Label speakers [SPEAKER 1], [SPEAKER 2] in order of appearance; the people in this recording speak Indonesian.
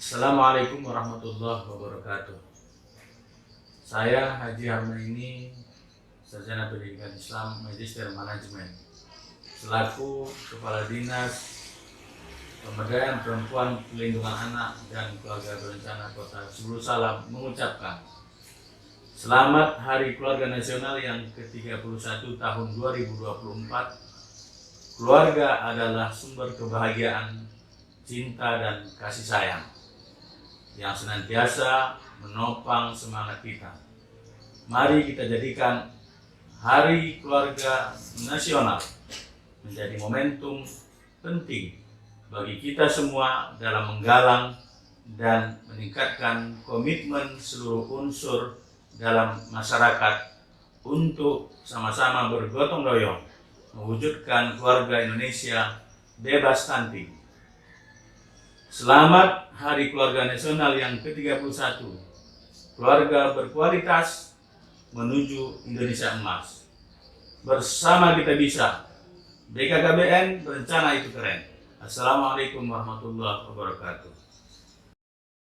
[SPEAKER 1] Assalamualaikum warahmatullahi wabarakatuh. Saya Haji Harmaini, Sarjana Pendidikan Islam Magister Manajemen, selaku Kepala Dinas Pemberdayaan Perempuan, Pelindungan Anak dan Keluarga Berencana Kota Subul Salam mengucapkan Selamat Hari Keluarga Nasional yang ke-31 tahun 2024. Keluarga adalah sumber kebahagiaan, cinta dan kasih sayang yang senantiasa menopang semangat kita. Mari kita jadikan Hari Keluarga Nasional menjadi momentum penting bagi kita semua dalam menggalang dan meningkatkan komitmen seluruh unsur dalam masyarakat untuk sama-sama bergotong royong mewujudkan keluarga Indonesia bebas stunting. Selamat Hari Keluarga Nasional yang ke-31. Keluarga berkualitas menuju Indonesia emas. Bersama kita bisa. BKKBN, berencana itu keren. Assalamualaikum warahmatullahi wabarakatuh.